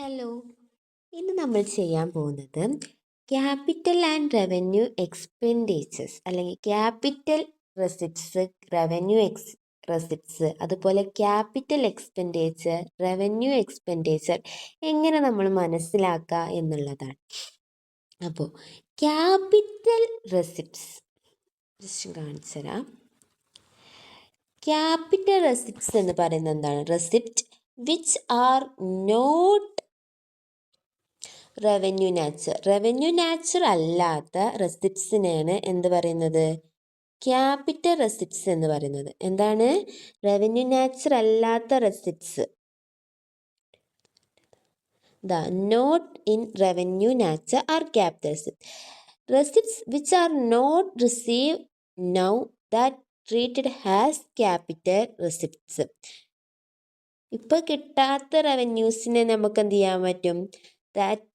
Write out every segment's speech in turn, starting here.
Hello, ഇന്ന് നമ്മൾ ചെയ്യാൻ പോകുന്നത് ക്യാപിറ്റൽ ആൻഡ് റവന്യൂ എക്സ്പെൻഡിച്ചേഴ്സ് അല്ലെങ്കിൽ ക്യാപിറ്റൽ റെസിപ്റ്റ്സ്, റവന്യൂ റെസിപ്റ്റ്സ്, അതുപോലെ ക്യാപിറ്റൽ എക്സ്പെൻഡിച്ചർ, റവന്യൂ എക്സ്പെൻഡിച്ചർ എങ്ങനെ നമ്മൾ മനസ്സിലാക്കുക എന്നുള്ളതാണ്. അപ്പോൾ ക്യാപിറ്റൽ റെസിപ്റ്റ്സ് ജസ്റ്റ് കാണിച്ചു തരാം. ക്യാപിറ്റൽ റെസിപ്റ്റ്സ് എന്ന് പറയുന്നത് എന്താണ്? Receipt which are not revenue nature അല്ലാത്ത റെസിപ്റ്റ്സിനെയാണ് എന്ത് പറയുന്നത്? ക്യാപിറ്റൽ റെസിപ്റ്റ്സ് എന്ന് പറയുന്നത്. എന്താണ്? റവന്യൂ നാച്ചർ അല്ലാത്ത receipts. Not in revenue nature are capital receipts which are not receive now that treated has capital receipts. ഇപ്പൊ കിട്ടാത്ത റവന്യൂസിനെ നമുക്ക് എന്ത് ചെയ്യാൻ പറ്റും? That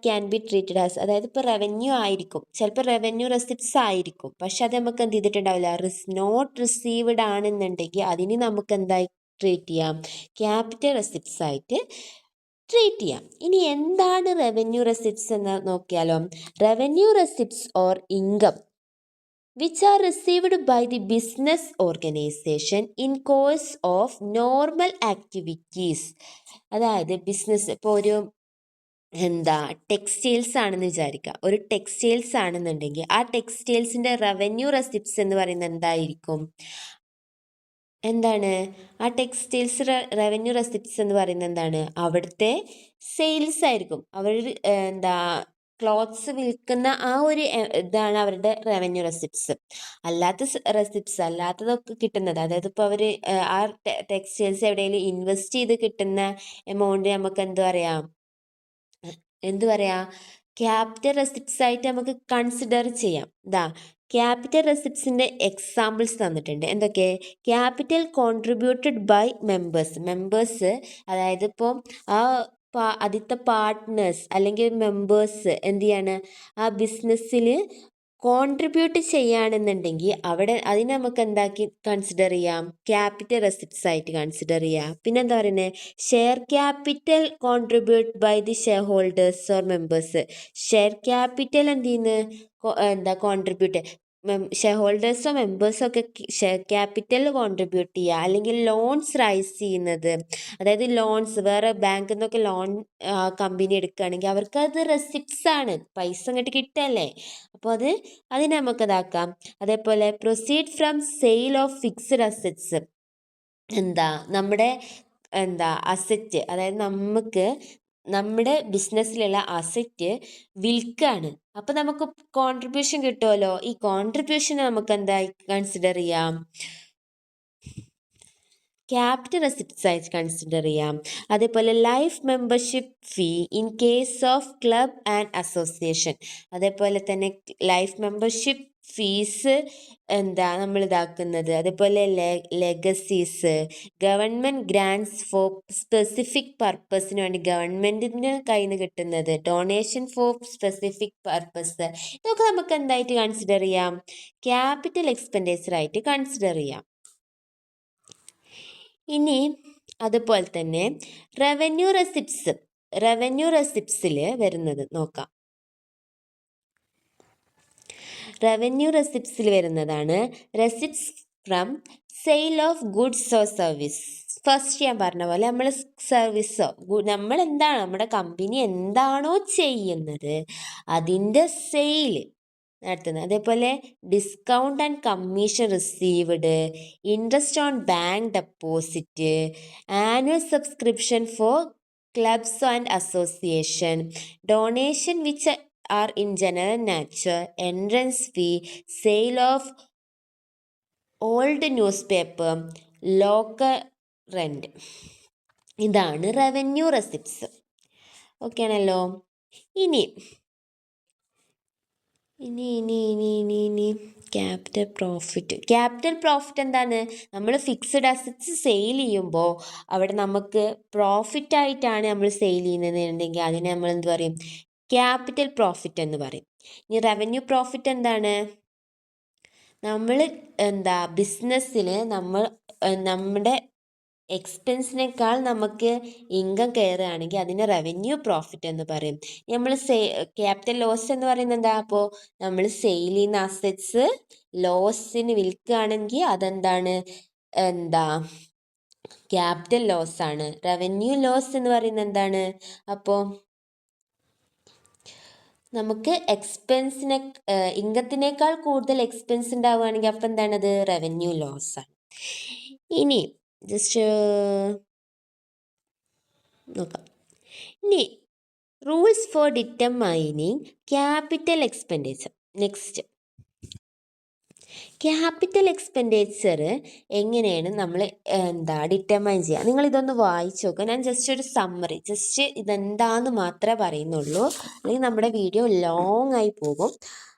can be treated as, അതായത് ഇപ്പോൾ റവന്യൂ ആയിരിക്കും, ചിലപ്പോൾ റവന്യൂ റെസിപ്റ്റ്സ് ആയിരിക്കും, പക്ഷെ അത് നമുക്ക് എന്ത് ചെയ്തിട്ടുണ്ടാവില്ല, നോട്ട് റിസീവ്ഡ് ആണെന്നുണ്ടെങ്കിൽ അതിന് നമുക്ക് എന്തായി ട്രീറ്റ് ചെയ്യാം? ക്യാപിറ്റൽ റെസിപ്റ്റ്സ് ആയിട്ട് ട്രീറ്റ് ചെയ്യാം. ഇനി എന്താണ് റവന്യൂ റെസിപ്റ്റ്സ് എന്ന് നോക്കിയാലോ? Revenue receipts or income which are received by the business organization in course of normal activities. അതായത് ബിസിനസ് ഇപ്പോൾ ഒരു ടെക്സ്റ്റൈൽസ് ആണെന്ന് വിചാരിക്കുക. ഒരു ടെക്സ്റ്റൈൽസ് ആണെന്നുണ്ടെങ്കിൽ ആ ടെക്സ്റ്റൈൽസിൻ്റെ റവന്യൂ റെസിപ്റ്റ്സ് എന്ന് പറയുന്നത് എന്തായിരിക്കും? എന്താണ് ആ ടെക്സ്റ്റൈൽസ് റവന്യൂ റെസിപ്റ്റ്സ് എന്ന് പറയുന്നത്? എന്താണ്? അവിടുത്തെ സെയിൽസ് ആയിരിക്കും. അവർ ക്ലോത്ത്സ് വിൽക്കുന്ന ആ ഒരു ഇതാണ് അവരുടെ റവന്യൂ റെസിപ്റ്റ്സ്. അല്ലാത്ത റെസിപ്റ്റ്സ് അല്ലാത്തതൊക്കെ കിട്ടുന്നത്, അതായത് ഇപ്പോൾ അവർ ആ ടെക്സ്റ്റൈൽസ് എവിടെയെങ്കിലും ഇൻവെസ്റ്റ് ചെയ്ത് കിട്ടുന്ന എമൗണ്ട് നമുക്ക് എന്ത് പറയാം? ക്യാപിറ്റൽ റെസിപ്റ്റ്സ് ആയിട്ട് നമുക്ക് കൺസിഡർ ചെയ്യാം. ക്യാപിറ്റൽ റെസിപ്റ്റ്സിൻ്റെ എക്സാമ്പിൾസ് തന്നിട്ടുണ്ട്. എന്തൊക്കെ? ക്യാപിറ്റൽ കോൺട്രിബ്യൂട്ടഡ് ബൈ മെമ്പേഴ്സ്, അതായത് ഇപ്പോൾ ആദ്യത്തെ പാർട്ട്നേഴ്സ് അല്ലെങ്കിൽ മെമ്പേഴ്സ് എന്ത് ചെയ്യാണ്? ആ ബിസിനസ്സിൽ കോൺട്രിബ്യൂട്ട് ചെയ്യുകയാണെന്നുണ്ടെങ്കിൽ അവിടെ അതിനെ നമുക്ക് എന്താക്കി കൺസിഡർ ചെയ്യാം? ക്യാപിറ്റൽ റെസിപ്റ്റ്സ് ആയിട്ട് കൺസിഡർ ചെയ്യാം. പിന്നെ എന്താ പറയുന്നത്? Share capital contribute by the shareholders or members. Share capital എന്ത് ചെയ്യുന്നത്? കോൺട്രിബ്യൂട്ട് ഷെയർ ഹോൾഡേഴ്സോ മെമ്പേഴ്സോ ഒക്കെ ഷെയർ ക്യാപിറ്റൽ കോൺട്രിബ്യൂട്ട് ചെയ്യുക. അല്ലെങ്കിൽ ലോൺസ് റൈസ് ചെയ്യുന്നത്, അതായത് ലോൺസ് വേറെ ബാങ്കിൽ നിന്നൊക്കെ ലോൺ കമ്പനി എടുക്കുകയാണെങ്കിൽ അവർക്ക് അത് റെസിപ്റ്റ്സ് ആണ്, പൈസ അങ്ങോട്ട് കിട്ടല്ലേ. അപ്പോൾ അതിനെ നമുക്ക് ഇതാക്കാം. അതേപോലെ proceed from sale of fixed assets, നമ്മുടെ അസറ്റ്, അതായത് നമുക്ക് നമ്മുടെ ബിസിനസ്സിലുള്ള അസറ്റ് വിൽക്കുകയാണ്, അപ്പോൾ നമുക്ക് കോൺട്രിബ്യൂഷൻ കിട്ടുമല്ലോ. ഈ കോൺട്രിബ്യൂഷനെ നമുക്ക് എന്തായി കൺസിഡർ ചെയ്യാം? ക്യാപിറ്റൽ റെസിപ്റ്റ്സ് ആയിട്ട് കൺസിഡർ ചെയ്യാം. അതേപോലെ life membership fee in case of club and association. അതേപോലെ തന്നെ ലൈഫ് മെമ്പർഷിപ്പ് ഫീസ് നമ്മൾ ഇതാക്കുന്നത്. അതേപോലെ legacies, government grants for specific പർപ്പസിന് വേണ്ടി ഗവൺമെൻറ്റിന് കയ്യിൽ നിന്ന് കിട്ടുന്നത്, ഡൊണേഷൻ ഫോർ സ്പെസിഫിക് പർപ്പസ്, ഇതൊക്കെ നമുക്ക് എന്തായിട്ട് കൺസിഡർ ചെയ്യാം? ക്യാപിറ്റൽ എക്സ്പെൻഡിച്ചർ ആയിട്ട് കൺസിഡർ ചെയ്യാം. ഇനി അതുപോലെ തന്നെ റവന്യൂ റെസിപ്റ്റ്സിൽ വരുന്നത് നോക്കാം. റവന്യൂ റെസിപ്റ്റ്സിൽ വരുന്നതാണ് receipts from sale of goods or service. First ഞാൻ പറഞ്ഞ പോലെ നമ്മൾ സർവീസോ നമ്മുടെ കമ്പനി എന്താണോ ചെയ്യുന്നത് അതിൻ്റെ സെയിൽ നടത്തുന്നത്. അതേപോലെ discount and commission received, interest on bank deposit, annual subscription for clubs and association, donation which are in general nature, entrance fee, sale of old newspaper, local rent. ഇതാണ് റവന്യൂ റെസിപ്റ്റ്സ്. ഓക്കെ ആണല്ലോ. ഇനി capital profit എന്താണ്? നമ്മൾ fixed assets sale ചെയ്യുമ്പോൾ അവിടെ നമുക്ക് profit ആയിട്ടാണ് നമ്മൾ സെയിൽ ചെയ്യുന്നതെന്നുണ്ടെങ്കിൽ അതിനെ നമ്മൾ എന്ത് പറയും? ക്യാപിറ്റൽ പ്രോഫിറ്റ് എന്ന് പറയും. ഇനി റവന്യൂ പ്രോഫിറ്റ് എന്താണ്? നമ്മൾ ബിസിനസ്സിൽ നമ്മുടെ എക്സ്പെൻസിനേക്കാൾ നമുക്ക് ഇൻകം കയറുകയാണെങ്കിൽ അതിനെ റവന്യൂ പ്രോഫിറ്റ് എന്ന് പറയും. നമ്മൾ ക്യാപിറ്റൽ ലോസ് എന്ന് പറയുന്നത് എന്താ? അപ്പോൾ നമ്മൾ സെയിൽ ചെയ്യുന്ന അസറ്റ്സ് ലോസിന് വിൽക്കുകയാണെങ്കിൽ അതെന്താണ്? എന്താ? ക്യാപിറ്റൽ ലോസ് ആണ്. റവന്യൂ ലോസ് എന്ന് പറയുന്നത് എന്താണ്? അപ്പോൾ നമുക്ക് എക്സ്പെൻസിനെ ഇൻകത്തിനേക്കാൾ കൂടുതൽ എക്സ്പെൻസ് ഉണ്ടാവുകയാണെങ്കിൽ അപ്പം എന്താണത്? റവന്യൂ ലോസ് ആണ്. ഇനി ജസ്റ്റ് നോക്കാം. ഇനി rules for determining capital expenditure. Next, capital expenditure എങ്ങനെയാണ് നമ്മൾ ഡിറ്റർമൈൻ ചെയ്യുക? നിങ്ങൾ ഇതൊന്ന് വായിച്ചു നോക്കുക. ഞാൻ ജസ്റ്റ് ഒരു സമ്മറി, ജസ്റ്റ് ഇതെന്താന്ന് മാത്രമേ പറയുന്നുള്ളൂ, അല്ലെങ്കിൽ നമ്മുടെ വീഡിയോ ലോങ് ആയി പോകും.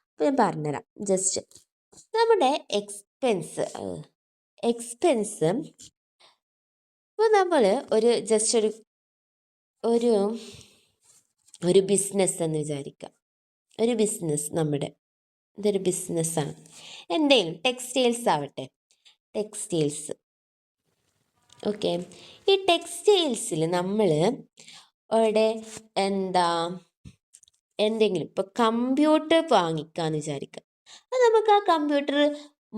അപ്പോൾ ഞാൻ പറഞ്ഞുതരാം. ജസ്റ്റ് നമ്മുടെ എക്സ്പെൻസ് ഇപ്പോൾ നമ്മൾ ജസ്റ്റ് ഒരു ബിസിനസ് എന്ന് വിചാരിക്കുക. ഒരു ബിസിനസ്, ഇതൊരു ബിസിനസ്സാണ്. എന്തെങ്കിലും ടെക്സ്റ്റൈൽസ് ആവട്ടെ, ടെക്സ്റ്റൈൽസ്. ഓക്കെ, ഈ ടെക്സ്റ്റൈൽസിൽ നമ്മൾ അവിടെ എന്തെങ്കിലും ഇപ്പോൾ കമ്പ്യൂട്ടർ വാങ്ങിക്കാമെന്ന് വിചാരിക്കുക. അത് നമുക്ക് ആ കമ്പ്യൂട്ടർ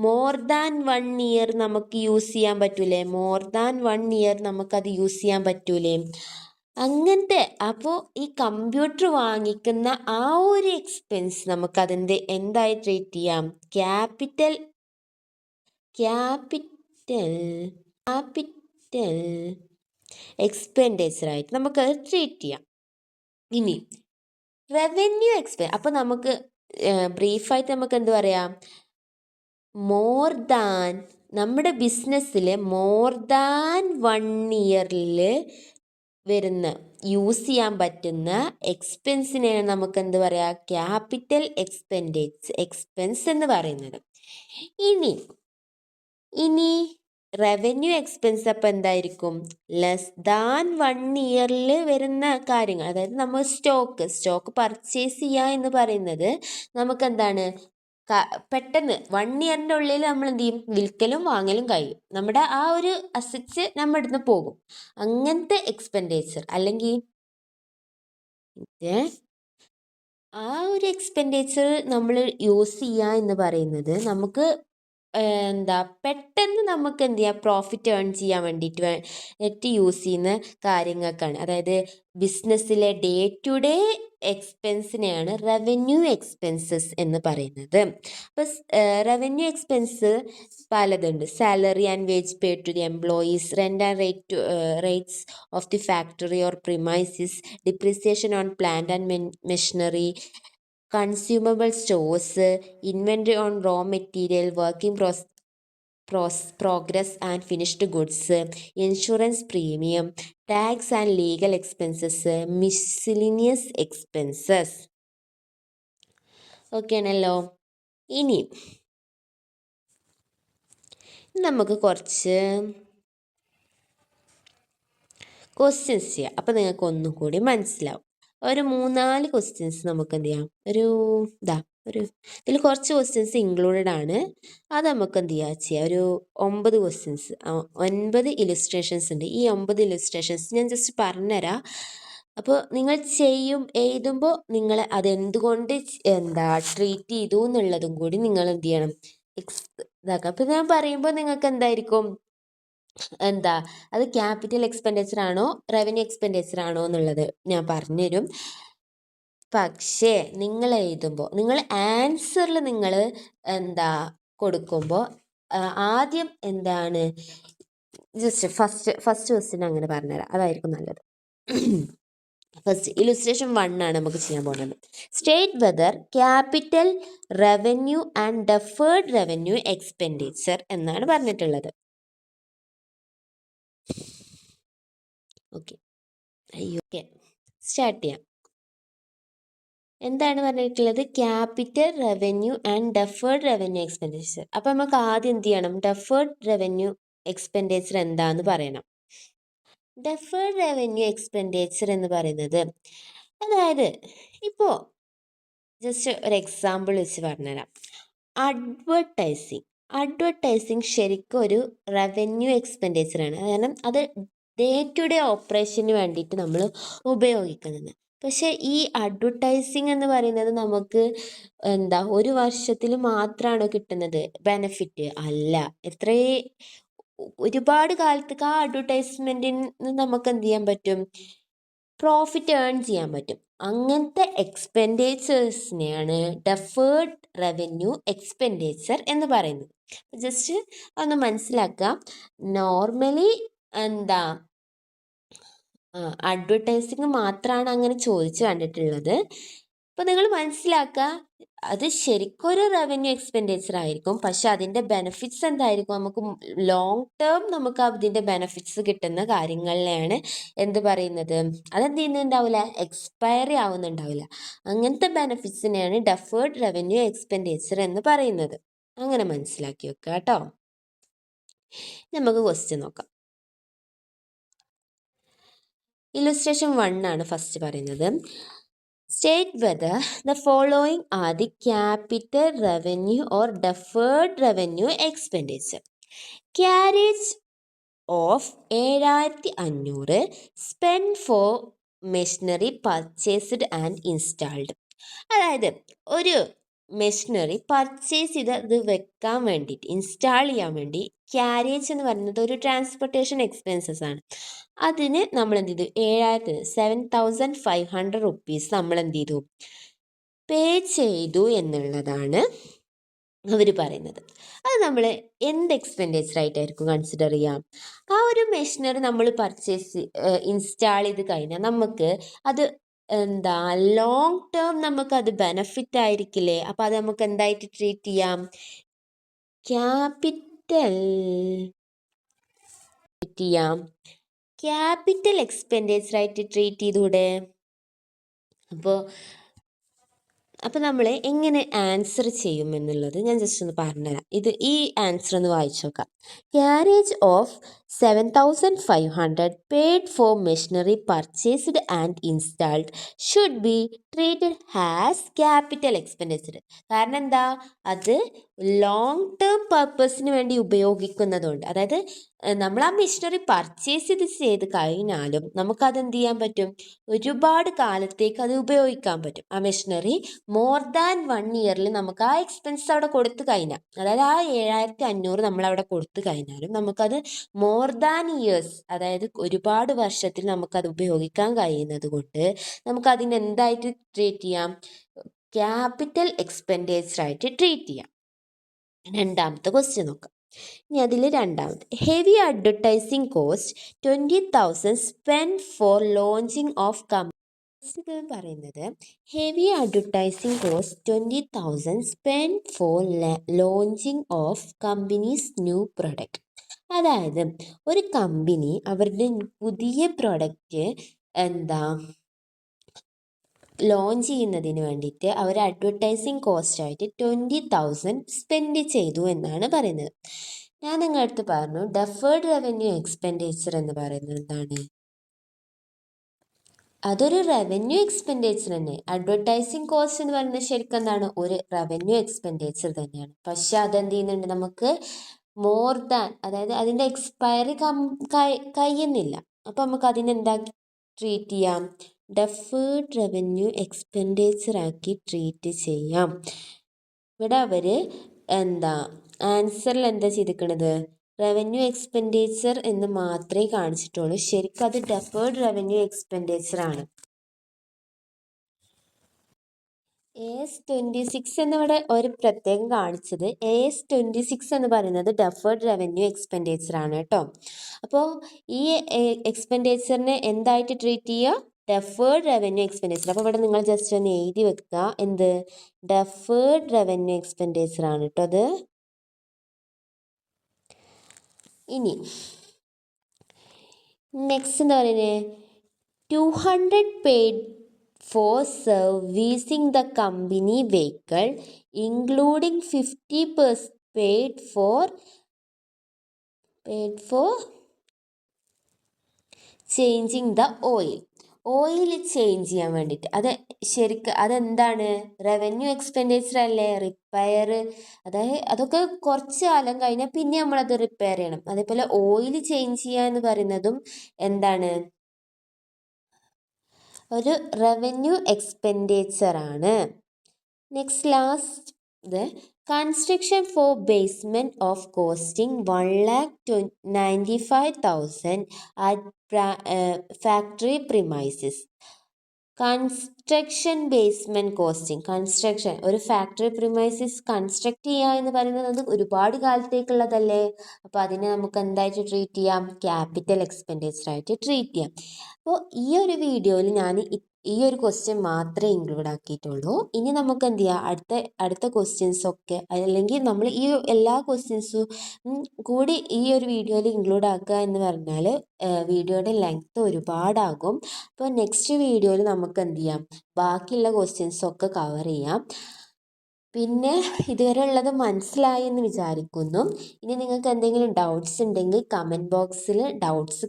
മോർ ദാൻ 1 ഇയർ നമുക്ക് യൂസ് ചെയ്യാൻ പറ്റൂലേ? മോർ ദാൻ 1 ഇയർ നമുക്കത് യൂസ് ചെയ്യാൻ പറ്റൂലേ? അങ്ങനത്തെ അപ്പോൾ ഈ കമ്പ്യൂട്ടർ വാങ്ങിക്കുന്ന ആ ഒരു എക്സ്പെൻസ് നമുക്കതിൻ്റെ എന്തായി ട്രീറ്റ് ചെയ്യാം? ക്യാപിറ്റൽ എക്സ്പെൻഡിച്ചറായിട്ട് നമുക്കത് ട്രീറ്റ് ചെയ്യാം. ഇനി റവന്യൂ അപ്പോൾ നമുക്ക് ബ്രീഫായിട്ട് നമുക്ക് എന്ത് പറയാം? മോർ ദാൻ, നമ്മുടെ ബിസിനസ്സിൽ മോർ ദാൻ 1 ഇയറിൽ വരുന്ന യൂസ് ചെയ്യാൻ പറ്റുന്ന എക്സ്പെൻസിനെയാണ് നമുക്ക് എന്ത് പറയുക? ക്യാപിറ്റൽ എക്സ്പെൻസ് എന്ന് പറയുന്നത്. ഇനി റവന്യൂ എക്സ്പെൻസ് അപ്പം എന്തായിരിക്കും? ലെസ് ദാൻ 1 ഇയറിൽ വരുന്ന കാര്യങ്ങൾ, അതായത് നമ്മൾ സ്റ്റോക്ക് പർച്ചേസ് ചെയ്യുക എന്ന് പറയുന്നത് നമുക്കെന്താണ്? പെട്ടെന്ന് 1 ഇയറിൻ്റെ ഉള്ളിൽ നമ്മൾ എന്ത് ചെയ്യും? വിൽക്കലും വാങ്ങലും കഴിയും. നമ്മുടെ ആ ഒരു അസറ്റ്സ് നമ്മുടെ അടുത്ത് പോകും. അങ്ങനത്തെ എക്സ്പെൻഡിച്ചർ, അല്ലെങ്കിൽ ആ ഒരു എക്സ്പെൻഡിച്ചർ നമ്മൾ യൂസ് ചെയ്യുക എന്ന് പറയുന്നത് നമുക്ക് പെട്ടെന്ന് നമുക്ക് എന്ത് ചെയ്യാം? പ്രോഫിറ്റ് ഏൺ ചെയ്യാൻ വേണ്ടിയിട്ട് യൂസ് ചെയ്യുന്ന കാര്യങ്ങൾക്കാണ്. അതായത് ബിസിനസ്സിലെ ഡേ ടു ഡേ എക്സ്പെൻസിനെയാണ് റവന്യൂ എക്സ്പെൻസസ് എന്ന് പറയുന്നത്. അപ്പോൾ റവന്യൂ എക്സ്പെൻസ് പലതുണ്ട്. Salary and wage pay to the employees, rent and rates of the factory or premises, depreciation on plant and machinery, consumable stores, inventory on raw material, working progress and finished goods, insurance premium, tax and legal expenses, miscellaneous expenses. Okay ആണല്ലോ. ഇനി നമുക്ക് കുറച്ച് questions ചെയ്യാം. അപ്പം നിങ്ങൾക്ക് ഒന്നും കൂടി മനസ്സിലാവും. ഒരു 3-4 ക്വസ്റ്റ്യൻസ് നമുക്ക് എന്ത് ചെയ്യാം? ഇതിൽ കുറച്ച് ക്വസ്റ്റ്യൻസ് ഇൻക്ലൂഡഡ് ആണ്. അത് നമുക്ക് എന്ത് ചെയ്യാം? ഒരു 9 ക്വസ്റ്റ്യൻസ്, 9 ഇലുസ്ട്രേഷൻസ് ഉണ്ട്. ഈ 9 ഇലുസ്ട്രേഷൻസ് ഞാൻ ജസ്റ്റ് പറഞ്ഞുതരാം. അപ്പോൾ നിങ്ങൾ എഴുതുമ്പോൾ നിങ്ങൾ അതെന്തുകൊണ്ട് ട്രീറ്റ് ചെയ്തു എന്നുള്ളതും കൂടി നിങ്ങൾ എന്ത് ചെയ്യണം? ഇതാക്കാം. അപ്പോൾ ഞാൻ പറയുമ്പോൾ നിങ്ങൾക്ക് എന്തായിരിക്കും? അത് ക്യാപിറ്റൽ എക്സ്പെൻഡിച്ചർ ആണോ റവന്യൂ എക്സ്പെൻഡിച്ചർ ആണോ എന്നുള്ളത് ഞാൻ പറഞ്ഞുതരും. പക്ഷേ നിങ്ങൾ എഴുതുമ്പോൾ, നിങ്ങൾ ആൻസറിൽ നിങ്ങൾ കൊടുക്കുമ്പോൾ ആദ്യം ജസ്റ്റ് ഫസ്റ്റ് ക്വസ്റ്റ്യൻ അങ്ങനെ പറഞ്ഞുതരാം, അതായിരിക്കും നല്ലത്. ഫസ്റ്റ് ഇലുസ്ട്രേഷൻ 1 ആണ് നമുക്ക് ചെയ്യാൻ പോകുന്നത്. State whether capital revenue and deferred revenue expenditure എന്നാണ് പറഞ്ഞിട്ടുള്ളത്. ഓക്കെ, സ്റ്റാർട്ട് ചെയ്യാം. എന്താണ് പറഞ്ഞിട്ടുള്ളത്? Capital revenue and deferred revenue expenditure. അപ്പം നമുക്ക് ആദ്യം എന്ത് ചെയ്യണം? ഡെഫേർഡ് റവന്യൂ എക്സ്പെൻഡിച്ചർ എന്താന്ന് പറയണം. ഡെഫേർഡ് റവന്യൂ എക്സ്പെൻഡിച്ചർ എന്ന് പറയുന്നത്, അതായത് ഇപ്പോൾ ജസ്റ്റ് ഒരു എക്സാമ്പിൾ വെച്ച് പറഞ്ഞുതരാം. അഡ്വർടൈസിങ് ശരിക്കും ഒരു റവന്യൂ എക്സ്പെൻഡിച്ചറാണ്. കാരണം അത് ഡേ ടു ഡേ ഓപ്പറേഷന് വേണ്ടിയിട്ട് നമ്മൾ ഉപയോഗിക്കുന്നത്. പക്ഷേ ഈ അഡ്വർടൈസിങ് എന്ന് പറയുന്നത് നമുക്ക് ഒരു വർഷത്തിൽ മാത്രമാണോ കിട്ടുന്നത് ബെനഫിറ്റ്? അല്ല. ഒരുപാട് കാലത്തേക്ക് ആ അഡ്വർടൈസ്മെൻറ്റിൽ നിന്ന് നമുക്ക് എന്ത് ചെയ്യാൻ പറ്റും? പ്രോഫിറ്റ് ഏൺ ചെയ്യാൻ പറ്റും. അങ്ങനത്തെ എക്സ്പെൻഡിച്ചേഴ്സിനെയാണ് ഡെഫേർഡ് റവന്യൂ എക്സ്പെൻഡിച്ചർ എന്ന് പറയുന്നത്. ജസ്റ്റ് ഒന്ന് മനസ്സിലാക്കുക. നോർമലി അഡ്വർടൈസിങ് മാത്രമാണ് അങ്ങനെ ചോദിച്ചു കണ്ടിട്ടുള്ളത്. അപ്പോൾ നിങ്ങൾ മനസ്സിലാക്കുക, അത് ശരിക്കും ഒരു റവന്യൂ എക്സ്പെൻഡിച്ചർ ആയിരിക്കും. പക്ഷെ അതിൻ്റെ ബെനിഫിറ്റ്സ് എന്തായിരിക്കും? നമുക്ക് ലോങ് ടേം നമുക്ക് അതിൻ്റെ ബെനിഫിറ്റ്സ് കിട്ടുന്ന കാര്യങ്ങളിലാണ് എന്ത് പറയുന്നത്, അതെന്ത് ചെയ്യുന്നുണ്ടാവില്ല, എക്സ്പയറി ആവുന്നുണ്ടാവില്ല. അങ്ങനത്തെ ബെനിഫിറ്റ്സിനെയാണ് ഡെഫേർഡ് റവന്യൂ എക്സ്പെൻഡിച്ചർ എന്ന് പറയുന്നത്. അങ്ങനെ മനസ്സിലാക്കി വെക്കുക കേട്ടോ. നമുക്ക് ക്വസ്റ്റ്യൻ നോക്കാം. ഇല്ലുസ്ട്രേഷൻ 1 ആണ് ഫസ്റ്റ് പറയുന്നത്. State whether the following are the capital revenue or deferred revenue expenditure. Carriage of 7500 spend four machinery purchased and installed. അതായത് ഒരു മെഷീനറി പർച്ചേസ് ചെയ്ത് അത് വെക്കാൻ വേണ്ടിയിട്ട്, ഇൻസ്റ്റാൾ ചെയ്യാൻ വേണ്ടി ക്യാരേജ് എന്ന് പറയുന്നത് ഒരു ട്രാൻസ്പോർട്ടേഷൻ എക്സ്പെൻസസ് ആണ്. അതിന് നമ്മൾ എന്ത് ചെയ്തു? 7,500 റുപ്പീസ് നമ്മൾ എന്ത് ചെയ്തു? പേ ചെയ്തു എന്നുള്ളതാണ് അവർ പറയുന്നത്. അത് നമ്മൾ എന്ത് എക്സ്പെൻഡിച്ചർ ആയിട്ടായിരിക്കും കൺസിഡർ ചെയ്യാം? ആ ഒരു മെഷീനറി നമ്മൾ ഇൻസ്റ്റാൾ ചെയ്ത് കഴിഞ്ഞാൽ നമുക്ക് അത് ലോങ് ടേം നമുക്കത് ബെനഫിറ്റ് ആയിരിക്കില്ലേ? അപ്പോൾ അത് നമുക്ക് എന്തായിട്ട് ട്രീറ്റ് ചെയ്യാം? ക്യാപിറ്റൽ എക്സ്പെൻഡിച്ചർ ആയിട്ട് ട്രീറ്റ് ചെയ്തൂടെ? അപ്പോൾ നമ്മൾ എങ്ങനെ ആൻസർ ചെയ്യും എന്നുള്ളത് ഞാൻ ജസ്റ്റ് ഒന്ന് പറഞ്ഞുതരാം. ഈ ആൻസർ ഒന്ന് വായിച്ചു നോക്കാം. Carriage of 7,500 paid for machinery purchased and installed should be treated as capital expenditure. കാരണം എന്താ? അത് ലോങ് ടേം പർപ്പസിന് വേണ്ടി ഉപയോഗിക്കുന്നതുകൊണ്ട്, അതായത് നമ്മൾ ആ മെഷീനറി പർച്ചേസ് ചെയ്ത് കഴിഞ്ഞാലും നമുക്കത് എന്ത് ചെയ്യാൻ പറ്റും? ഒരുപാട് കാലത്തേക്ക് അത് ഉപയോഗിക്കാൻ പറ്റും. ആ മെഷീനറി മോർ ദാൻ 1 ഇയറിൽ നമുക്ക് ആ എക്സ്പെൻസ് അവിടെ കൊടുത്തു കഴിഞ്ഞാൽ, അതായത് ആ 7,500 നമ്മൾ അവിടെ കൊടുത്തു കഴിഞ്ഞാലും നമുക്കത് മോർ ദാൻ ഇയേഴ്സ്, അതായത് ഒരുപാട് വർഷത്തിൽ നമുക്കത് ഉപയോഗിക്കാൻ കഴിയുന്നത് കൊണ്ട് നമുക്കതിന് എന്തായിട്ട് ട്രീറ്റ് ചെയ്യാം? ക്യാപിറ്റൽ എക്സ്പെൻഡിച്ചർ ആയിട്ട് ട്രീറ്റ് ചെയ്യാം. രണ്ടാമത്തെ ക്വസ്റ്റ്യൻ നോക്കാം. ഇനി അതിൽ രണ്ടാമത്, heavy advertising cost 20,000 spend for launching of പറയുന്നത് heavy advertising cost 20,000 spend for launching of companies new product. അതായത് ഒരു കമ്പനി അവരുടെ പുതിയ പ്രൊഡക്റ്റ് ലോഞ്ച് ചെയ്യുന്നതിന് വേണ്ടിയിട്ട് അവർ അഡ്വർടൈസിങ് കോസ്റ്റായിട്ട് 20,000 സ്പെൻഡ് ചെയ്തു എന്നാണ് പറയുന്നത്. ഞാൻ നിങ്ങളുടെ അടുത്ത് പറഞ്ഞു, ഡെഫേർഡ് റവന്യൂ എക്സ്പെൻഡിച്ചർ എന്ന് പറയുന്നത് എന്താണ്? അതൊരു റവന്യൂ എക്സ്പെൻഡിച്ചർ തന്നെ. അഡ്വർടൈസിങ് കോസ്റ്റ് എന്ന് പറയുന്നത് ശരിക്കും എന്താണ്? ഒരു റവന്യൂ എക്സ്പെൻഡിച്ചർ തന്നെയാണ്. പക്ഷെ അതെന്ത് ചെയ്യുന്നുണ്ട്? നമുക്ക് മോർ ദാൻ, അതായത് അതിൻ്റെ എക്സ്പയറി കഴിയുന്നില്ല. അപ്പം നമുക്ക് അതിനെന്താ ട്രീറ്റ് ചെയ്യാം? ഡെഫേർഡ് റവന്യൂ എക്സ്പെൻഡിച്ചർ ആക്കി ട്രീറ്റ് ചെയ്യാം. ഇവിടെ അവർ ആൻസറിൽ എന്താ ചെയ്തിരിക്കണത്? റവന്യൂ എക്സ്പെൻഡിച്ചർ എന്ന് മാത്രമേ കാണിച്ചിട്ടുള്ളൂ. ശരിക്കും അത് ഡെഫേർഡ് റവന്യൂ എക്സ്പെൻഡിച്ചർ ആണ്. AS-26 എന്നിവിടെ ഒരു പ്രത്യേകം കാണിച്ചത്, AS-26 എന്ന് പറയുന്നത് ഡെഫേർഡ് റവന്യൂ എക്സ്പെൻഡിച്ചർ ആണ് കേട്ടോ. അപ്പോൾ ഈ എക്സ്പെൻഡിച്ചറിനെ എന്തായിട്ട് ട്രീറ്റ് ചെയ്യുക? Deferred revenue expenditure. അപ്പോൾ ഇവിടെ നിങ്ങൾ ജസ്റ്റ് ഒന്ന് എഴുതി വെക്കുക, എന്ത്? ഡെഫേർഡ് റവന്യൂ എക്സ്പെൻഡിച്ചർ ആണ് കേട്ടോ അത്. ഇനി നെക്സ്റ്റ് എന്താ പറയുന്നത്? 200 paid for servicing the company vehicle, including 50% paid for changing the oil. Oil change ചെയ്യാൻ വേണ്ടിയിട്ട് അത് ശരിക്കും അതെന്താണ് റവന്യൂ എക്സ്പെൻഡിച്ചർ അല്ലേ, റിപ്പയർ, അതായത് അതൊക്കെ കുറച്ച് കാലം കഴിഞ്ഞാൽ പിന്നെ നമ്മളത് റിപ്പയർ ചെയ്യണം. അതേപോലെ ഓയിൽ ചേഞ്ച് ചെയ്യുക എന്ന് പറയുന്നതും എന്താണ്, ഒരു റവന്യൂ എക്സ്പെൻഡിച്ചർ ആണ്. നെക്സ്റ്റ് ലാസ്റ്റ് ഇത് construction for basement of costing 1,95,000 at factory premises. Construction basement costing, construction ഒരു ഫാക്ടറി പ്രിമൈസസ് കൺസ്ട്രക്ട് ചെയ്യുക എന്ന് പറയുന്നത് അത് ഒരുപാട് കാലത്തേക്കുള്ളതല്ലേ. അപ്പോൾ അതിനെ നമുക്ക് എന്തായിട്ട് ട്രീറ്റ് ചെയ്യാം, ക്യാപിറ്റൽ എക്സ്പെൻഡിച്ചർ ആയിട്ട് ട്രീറ്റ് ചെയ്യാം. അപ്പോൾ ഈ ഒരു വീഡിയോയിൽ ഞാൻ ഈ ഒരു ക്വസ്റ്റ്യൻ മാത്രമേ ഇൻക്ലൂഡ് ആക്കിയിട്ടുള്ളൂ. ഇനി നമുക്ക് എന്ത് ചെയ്യാം, അടുത്ത ക്വസ്റ്റ്യൻസൊക്കെ അല്ലെങ്കിൽ നമ്മൾ ഈ എല്ലാ ക്വസ്റ്റ്യൻസും കൂടി ഈ ഒരു വീഡിയോയിൽ ഇൻക്ലൂഡ് ആക്കുക എന്ന് പറഞ്ഞാൽ വീഡിയോയുടെ ലെങ്ത്ത് ഒരുപാടാകും. അപ്പോൾ നെക്സ്റ്റ് വീഡിയോയിൽ നമുക്ക് എന്ത് ചെയ്യാം, ബാക്കിയുള്ള ക്വസ്റ്റ്യൻസൊക്കെ കവർ ചെയ്യാം. പിന്നെ ഇതുവരെ ഉള്ളത് മനസ്സിലായി എന്ന് വിചാരിക്കുന്നു. ഇനി നിങ്ങൾക്ക് എന്തെങ്കിലും ഡൗട്ട്സ് ഉണ്ടെങ്കിൽ കമൻറ്റ് ബോക്സിൽ ഡൗട്ട്സ്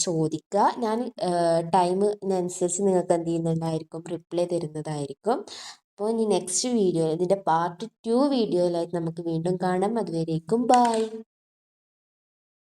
ചോദിക്കുക. ഞാൻ ടൈമിനനുസരിച്ച് നിങ്ങൾക്ക് എന്ത് ചെയ്യുന്നുണ്ടായിരിക്കും, റിപ്ലൈ തരുന്നതായിരിക്കും. അപ്പോൾ ഇനി നെക്സ്റ്റ് വീഡിയോ ഇതിൻ്റെ പാർട്ട് 2 വീഡിയോയിലായിട്ട് നമുക്ക് വീണ്ടും കാണാം. അതുവരേക്കും ബൈ.